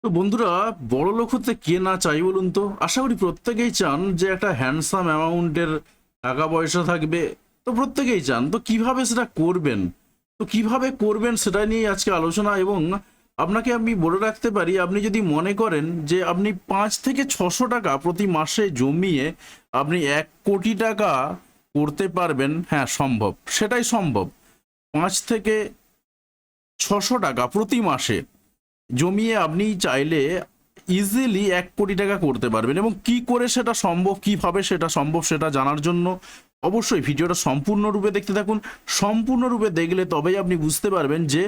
তো বন্ধুরা, বড়লোক হতে কে না চাই বলুন তো? আশা করি প্রত্যেকেই চান যে একটা হ্যান্ডসাম অ্যামাউন্টের টাকা পয়সা থাকবে। তো প্রত্যেকেই চান, তো কিভাবে সেটা করবেন? তো কিভাবে করবেন সেটা নিয়ে আজকে আলোচনা। এবং আপনাকে আমি বলে রাখতে পারি, আপনি যদি মনে করেন যে আপনি 5 থেকে 600 টাকা প্রতি মাসে জমিয়ে আপনি 1 কোটি টাকা করতে পারবেন, হ্যাঁ সম্ভব, সেটাই সম্ভব। 5 থেকে 600 টাকা প্রতি মাসে জমিয়ে আপনি চাইলে ইজিলি 1 কোটি টাকা করতে পারবেন। এবং কি করে সেটা সম্ভব, কিভাবে সেটা সম্ভব, সেটা জানার জন্য অবশ্যই ভিডিওটা সম্পূর্ণরূপে দেখতে থাকুন। সম্পূর্ণরূপে দেখলে তবেই আপনি বুঝতে পারবেন যে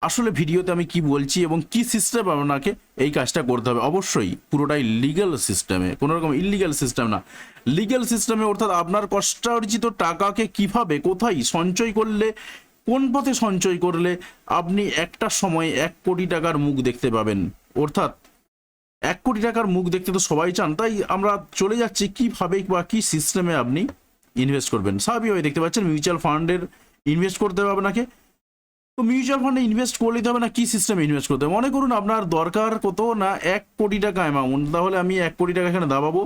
আসলে ভিডিওতে আমি কি বলছি এবং কি সিস্টেম আপনাকে এই কাজটা করতে হবে। অবশ্যই পুরোটাই লিগ্যাল সিস্টেমে, কোনো রকম ইললিগ্যাল সিস্টেম না, লিগ্যাল সিস্টেমে। অর্থাৎ আপনার কষ্টার্জিত টাকাকে কিভাবে, কোথায় সঞ্চয় করলে, কোন পথে সঞ্চয় করলে আপনি একটা সময় 1 কোটি টাকার মুখ দেখতে পাবেন। অর্থাৎ 1 কোটি টাকার মুখ দেখতে তো সবাই চান, তাই আমরা চলে যাচ্ছি কিভাবে বা কি সিস্টেমে আপনি ইনভেস্ট করবেন। স্বাভাবিকভাবে দেখতে পাচ্ছেন মিউচুয়াল ফান্ডের ইনভেস্ট করতে হবে আপনাকে। তো মিউচুয়াল ফান্ডে ইনভেস্ট করলেই হবে না, কি সিস্টেমে ইনভেস্ট করতে হবে? মনে করুন আপনার দরকার কত না 1 কোটি টাকা অ্যামাউন্ট, তাহলে আমি 1 কোটি টাকা এখানে দাবাবো।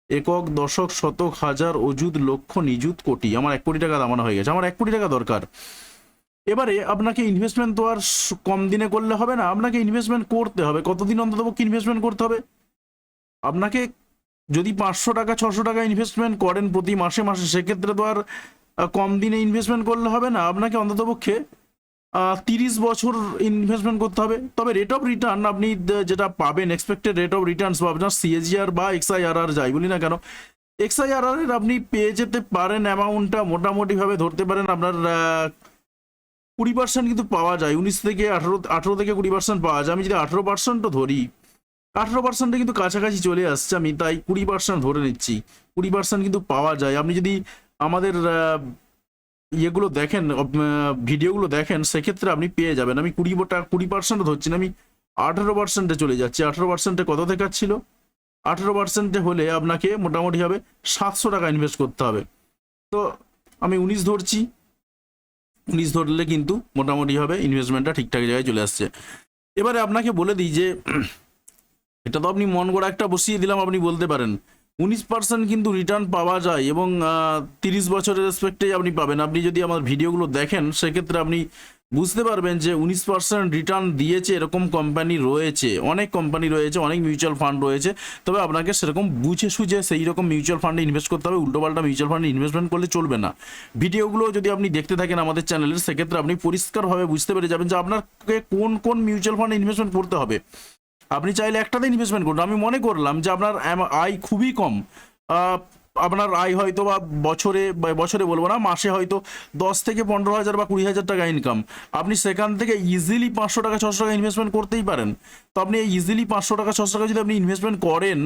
একক, দশক, শতক, হাজার, অযুত, লক্ষ, নিযুত, কোটি। আমার 1 কোটি টাকা দামানো হয়ে গেছে, আমার 1 কোটি টাকা দরকার। এবারে আপনাকে ইনভেস্টমেন্ট তো আর কম দিনে করলে হবে না, আপনাকে ইনভেস্টমেন্ট করতে হবে। কতদিন অন্ততপক্ষে ইনভেস্টমেন্ট করতে হবে আপনাকে? যদি 500 টাকা 600 টাকা ইনভেস্টমেন্ট করেন প্রতি মাসে মাসে, সেক্ষেত্রে তো আর কম দিনে ইনভেস্টমেন্ট করলে হবে না, আপনাকে অন্ততপক্ষে 30 বছর ইনভেস্টমেন্ট করতে হবে। তবে রেট অফ রিটার্ন আপনি যেটা পাবেন, এক্সপেক্টেড রেট অফ রিটার্নস বা আপনার সিএজিআর বা এক্সআইআরআর যাই বলি না কেন, এক্সআইআরআর এর আপনি পেয়ে যেতে পারেন অ্যামাউন্টটা মোটামুটিভাবে ধরতে পারেন আপনার 20% কিন্তু পাওয়া যায়। 19 থেকে 18 থেকে 20% পাওয়া যায়। আমি যদি 18%ও ধরি, 18%-এ কিন্তু কাছাকাছি চলে আসছে। আমি তাই 20% ধরে নিচ্ছি, 20% কিন্তু পাওয়া যায়। আপনি যদি আমাদের ইয়েগুলো দেখেন, ভিডিওগুলো দেখেন, সেক্ষেত্রে আপনি পেয়ে যাবেন। আমি 20% ধরছি না, আমি 18%-এ চলে যাচ্ছি। 18%-এ কত দেখাচ্ছিল? 18%-এ হলে আপনাকে মোটামুটি হবে 700 টাকা ইনভেস্ট করতে হবে। তো আমি 19 ধরছি, 19 ধরলে কিন্তু মোটামুটি হবে ইনভেস্টমেন্টটা ঠিকঠাক জায়গায় চলে আসছে। এবারে আপনাকে বলে দিই যে এটা তো আপনি মন গড়া একটা বসিয়ে দিলাম, আপনি বলতে পারেন 19% কিন্তু রিটার্ন পাওয়া যায় এবং 30 বছরের রেসপেক্টেই আপনি পাবেন। আপনি যদি আমার ভিডিওগুলো দেখেন, সেক্ষেত্রে আপনি বুঝতে পারবেন যে 19% রিটার্ন দিয়েছে এরকম কোম্পানি রয়েছে, অনেক কোম্পানি রয়েছে, অনেক মিউচুয়াল ফান্ড রয়েছে। তবে আপনাকে সেরকম বুঝে সুঝে সেই রকম মিউচুয়াল ফান্ডে ইনভেস্ট করতে হবে। উল্টোপাল্টা মিউচুয়াল ফান্ডে ইনভেস্টমেন্ট করলে চলবে না। ভিডিওগুলো যদি আপনি দেখতে থাকেন আমাদের চ্যানেলের, সেক্ষেত্রে আপনি পরিষ্কারভাবে বুঝতে পেরে যাবেন যে আপনাকে কোন কোন মিউচুয়াল ফান্ডে ইনভেস্টমেন্ট করতে হবে। আপনি চাইলে একটাতে ইনভেস্টমেন্ট করুন। আমি মনে করলাম যে আপনার আয় খুবই কম, আহ, আপনার আয় হয়তো বা বছরে বলবো না, মাসে হয়তো 10 থেকে 15 হাজার বা 20 হাজার টাকা ইনকাম। আপনি সেখান থেকে ইজিলি 500 টাকা 600 টাকা ইনভেস্টমেন্ট করতেই পারেন। তো আপনি এই ইজিলি 500 টাকা 600 টাকা যদি আপনি ইনভেস্টমেন্ট করেন,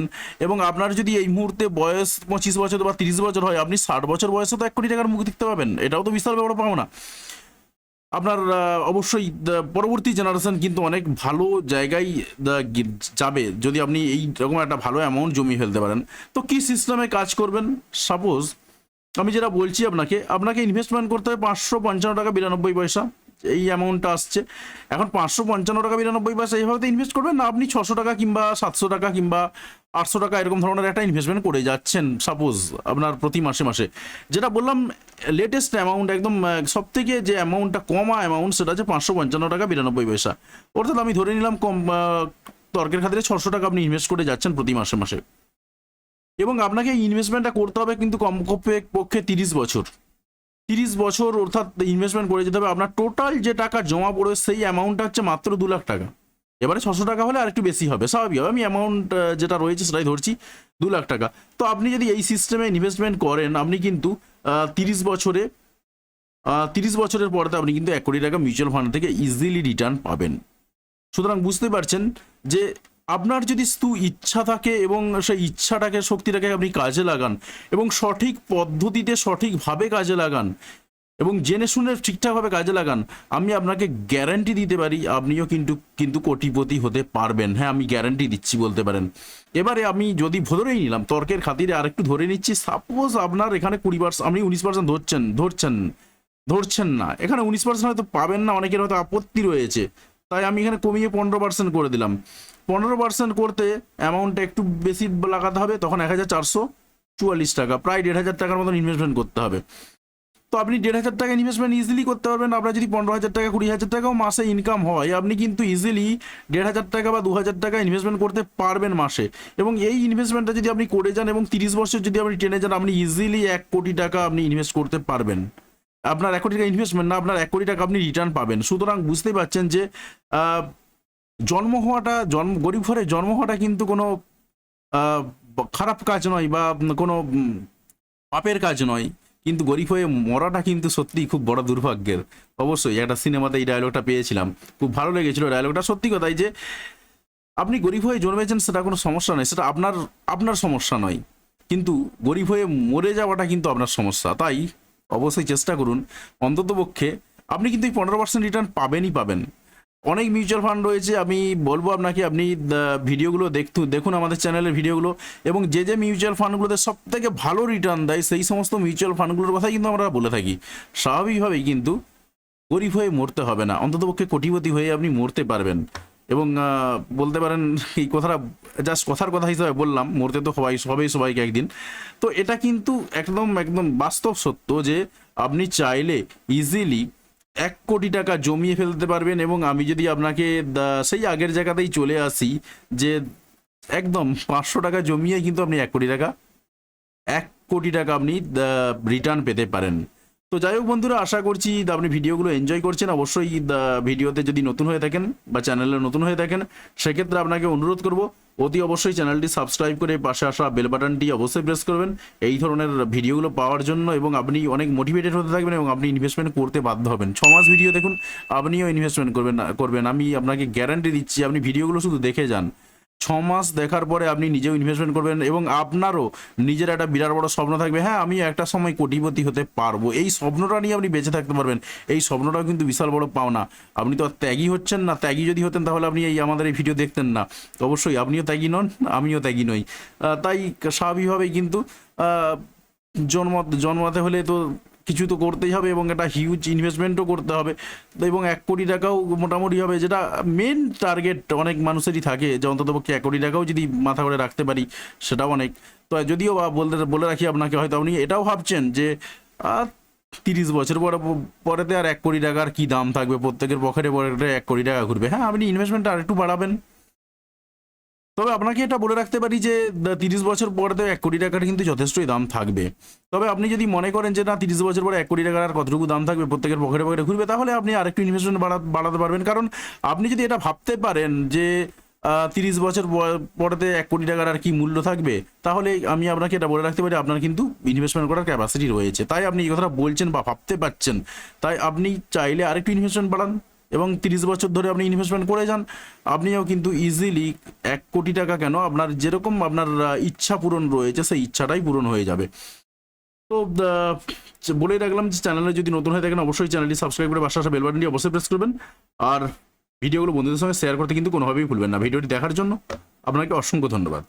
এবং আপনার যদি এই মুহূর্তে বয়স 25 বছর বা 30 বছর হয়, আপনি 60 বছর বয়সে তো 1 কোটি টাকার মুখ দেখতে পাবেন। এটাও তো বিশাল ব্যাপার পাবো না আপনার। অবশ্যই পরবর্তী জেনারেশন কিন্তু অনেক ভালো জায়গায় যাবে যদি আপনি এই রকম একটা ভালো অ্যামাউন্ট জমিয়ে ফেলতে পারেন। তো কি সিস্টেমে কাজ করবেন? সাপোজ আমি যেটা বলছি আপনাকে, আপনাকে ইনভেস্টমেন্ট করতে হবে 555 টাকা 92 পয়সা, এই অ্যামাউন্টটা আসছে। এখন 555 টাকা 92 পয়সা এইভাবে তো ইনভেস্ট করবেন না, আপনি 600 টাকা কিংবা 700 টাকা কিংবা 800 টাকা এরকম ধরনের একটা ইনভেস্টমেন্ট করে যাচ্ছেন সাপোজ আপনার প্রতি মাসে মাসে। যেটা বললাম লেটেস্ট অ্যামাউন্ট, একদম সব থেকে যে অ্যামাউন্টটা কমা অ্যামাউন্ট, সেটা হচ্ছে 555 টাকা 92 পয়সা। অর্থাৎ আমি ধরে নিলাম কম তর্কের খাতিরে 600 টাকা আপনি ইনভেস্ট করে যাচ্ছেন প্রতি মাসে মাসে। এবং আপনাকে এই ইনভেস্টমেন্টটা করতে হবে কিন্তু কমপক্ষে 30 বছর। 30 বছর অর্থাৎ ইনভেস্টমেন্ট করে যেতে হবে। আপনার টোটাল যে টাকা জমা পড়ে সেই অ্যামাউন্টটা হচ্ছে মাত্র 2 লাখ টাকা। এবারে 600 টাকা হলে আরেকটু বেশি হবে, স্বাভাবিক হবে। আমি অ্যামাউন্ট যেটা রয়েছে সেটাই ধরছি, 2 লাখ টাকা। তো আপনি যদি এই সিস্টেমে ইনভেস্টমেন্ট করেন, আপনি কিন্তু 30 বছরে 30 বছরের পরে আপনি কিন্তু 1 কোটি টাকা মিউচুয়াল ফান্ড থেকে ইজিলি রিটার্ন পাবেন। সুতরাং বুঝতে পারছেন যে আপনার যদি ইচ্ছা থাকে এবং সেই ইচ্ছাটাকে, শক্তিটাকে আপনি কাজে লাগান এবং সঠিক পদ্ধতিতে সঠিকভাবে কাজে লাগান এবং জেনে শুনে ঠিকঠাকভাবে কাজে লাগান, আমি আপনাকে গ্যারান্টি দিতে পারি আপনিও কিন্তু কিন্তু কোটিপতি হতে পারবেন। হ্যাঁ, আমি গ্যারান্টি দিচ্ছি বলতে পারেন। এবারে আমি যদি ধরেই নিলাম, তর্কের খাতিরে আরেকটু ধরে নিচ্ছি, সাপোজ আপনার এখানে 20%, আপনি 19% ধরছেন না, এখানে 19% হয়তো পাবেন না, অনেকের হয়তো আপত্তি রয়েছে, তাই আমি এখানে কমিয়ে 15% করে দিলাম। 15% করতে অ্যামাউন্টটা একটু বেশি লাগাতে হবে, তখন 1444 টাকা, প্রায় 1500 টাকার মতন ইনভেস্টমেন্ট করতে হবে। তো আপনি 1500 টাকা ইনভেস্টমেন্ট ইজিলি করতে পারবেন। আপনার যদি 15,000 টাকা 20,000 টাকাও মাসে ইনকাম হয়, আপনি কিন্তু ইজিলি 1,500 টাকা বা 2,000 টাকা ইনভেস্টমেন্ট করতে পারবেন মাসে। এবং এই ইনভেস্টমেন্টটা যদি আপনি করে যান এবং 30 বছর যদি আপনি টেনে যান, আপনি ইজিলি 1 কোটি টাকা আপনি ইনভেস্ট করতে পারবেন। আপনার 1 কোটি টাকা ইনভেস্টমেন্ট না, আপনার 1 কোটি টাকা আপনি রিটার্ন পাবেন। সুতরাং বুঝতেই পারছেন যে গরিব ঘরে জন্ম হওয়াটা কিন্তু কোনো খারাপ কাজ নয় বা কোনো পাপের কাজ নয়, কিন্তু গরিব হয়ে মরাটা কিন্তু সত্যিই খুব বড় দুর্ভাগ্যের। অবশ্যই একটা সিনেমাতে এই ডায়লগটা পেয়েছিলাম, খুব ভালো লেগেছিল ডায়লগটা। সত্যি কথাই যে আপনি গরিব হয়ে জন্মেছেন সেটা কোনো সমস্যা নয়, সেটা আপনার সমস্যা নয়, কিন্তু গরিব হয়ে মরে যাওয়াটা কিন্তু আপনার সমস্যা। তাই অবশ্যই চেষ্টা করুন, অন্ততপক্ষে আপনি কিন্তু এই 15% রিটার্ন পাবেনই পাবেন। অনেক মিউচুয়াল ফান্ড রয়েছে, আমি বলবো আপনাকে, আপনি ভিডিওগুলো দেখুন আমাদের চ্যানেলের ভিডিওগুলো, এবং যে মিউচুয়াল ফান্ডগুলোতে সব থেকে ভালো রিটার্ন দেয় সেই সমস্ত মিউচুয়াল ফান্ডগুলোর কথাই কিন্তু আমরা বলে থাকি। স্বাভাবিকভাবেই কিন্তু গরিব হয়ে মরতে হবে না, অন্ততপক্ষে কোটিপতি হয়ে আপনি মরতে পারবেন। এবং বলতে পারেন এই কথাটা জাস্ট কথার কথা হিসাবে বললাম, মরতে তো সবাইকে একদিন। তো এটা কিন্তু একদম একদম বাস্তব সত্য যে আপনি চাইলে ইজিলি 1 কোটি টাকা জমিয়ে ফেলতে পারবেন। এবং আমি যদি আপনাকে সেই আগের জায়গাতেই চলে আসি, যে একদম 500 টাকা জমিয়ে কিন্তু আপনি 1 কোটি টাকা আপনি রিটার্ন পেতে পারেন। তো যাই হোক বন্ধুরা, আশা করছি আপনি ভিডিওগুলো এনজয় করছেন। অবশ্যই ভিডিওতে যদি নতুন হয়ে থাকেন বা চ্যানেলে নতুন হয়ে থাকেন, সেক্ষেত্রে আপনাকে অনুরোধ করব অতি অবশ্যই চ্যানেলটি সাবস্ক্রাইব করে পাশে আসা বেল বাটনটি অবশ্যই প্রেস করবেন এই ধরনের ভিডিওগুলো পাওয়ার জন্য, এবং আপনি অনেক মোটিভেটেড হতে থাকবেন এবং আপনি ইনভেস্টমেন্ট করতে বাধ্য হবেন। 6 মাস ভিডিও দেখুন, আপনিও ইনভেস্টমেন্ট করবেন, আমি আপনাকে গ্যারান্টি দিচ্ছি। আপনি ভিডিওগুলো শুধু দেখে যান, 6 মাস দেখার পরে আপনি নিজেও ইনভেস্টমেন্ট করবেন, এবং আপনারও নিজের একটা বিরাট বড় স্বপ্ন থাকবে, হ্যাঁ আমি একটা সময় কোটিপতি হতে পারবো। এই স্বপ্নটা নিয়ে আপনি বেঁচে থাকতে পারবেন। এই স্বপ্নটাও কিন্তু বিশাল বড় পাওনা। আপনি তো আর ত্যাগী হচ্ছেন না, ত্যাগী যদি হতেন তাহলে আপনি আমাদের এই ভিডিও দেখতেন না। তো অবশ্যই আপনিও ত্যাগী নন, আমিও ত্যাগী নই। তাই স্বাভাবিকভাবেই কিন্তু জন্মাতে হলে তো কিছু তো করতেই হবে, এবং একটা হিউজ ইনভেস্টমেন্টও করতে হবে। এবং 1 কোটি টাকাও মোটামুটি হবে, যেটা মেন টার্গেট অনেক মানুষেরই থাকে, যে অন্ততপক্ষে 1 কোটি টাকাও যদি মাথা করে রাখতে পারি সেটাও অনেক। তো যদিও বলে রাখি আপনাকে, হয়তো আপনি এটাও ভাবছেন যে 30 বছর পরেতে আর 1 কোটি টাকার কি দাম থাকবে, প্রত্যেকের পকেটে 1 কোটি টাকা ঘুরবে। হ্যাঁ, আপনি ইনভেস্টমেন্টটা আরেকটু বাড়াবেন। তবে আপনাকে এটা বলে রাখতে পারি যে 30 বছর পরে তো 1 কোটি টাকার কিন্তু যথেষ্টই দাম থাকবে। তবে আপনি যদি মনে করেন যে না 30 বছর পরে 1 কোটি টাকার আর কতটুকু দাম থাকবে, প্রত্যেকের পকেটে ঘুরবে, তাহলে আপনি আরেকটু ইনভেস্টমেন্ট বাড়াতে পারবেন। কারণ আপনি যদি এটা ভাবতে পারেন যে 30 বছর পরেতে 1 কোটি টাকার আর কি মূল্য থাকবে, তাহলে আমি আপনাকে এটা বলে রাখতে পারি আপনার কিন্তু ইনভেস্টমেন্ট করার ক্যাপাসিটি রয়েছে। তাই আপনি এই কথাটা বলছেন বা ভাবতে পারছেন, তাই আপনি চাইলে আরেকটু ইনভেস্টমেন্ট বাড়ান এবং 30 বছর ধরে আপনি ইনভেস্টমেন্ট করে যান। আপনিও কিন্তু ইজিলি 1 কোটি টাকা কেন, আপনার যেরকম আপনার ইচ্ছা পূরণ রয়েছে সেই ইচ্ছাটাই পূরণ হয়ে যাবে। তো বলেই রাখলাম যে চ্যানেলে যদি নতুন হয়ে থাকেন অবশ্যই চ্যানেলটি সাবস্ক্রাইব করে পাশে আসা বেল বাটনটি অবশ্যই প্রেস করবেন। আর ভিডিওগুলো বন্ধুদের সঙ্গে শেয়ার করতে কিন্তু কোনোভাবেই ভুলবেন না। ভিডিওটি দেখার জন্য আপনাকে অসংখ্য ধন্যবাদ।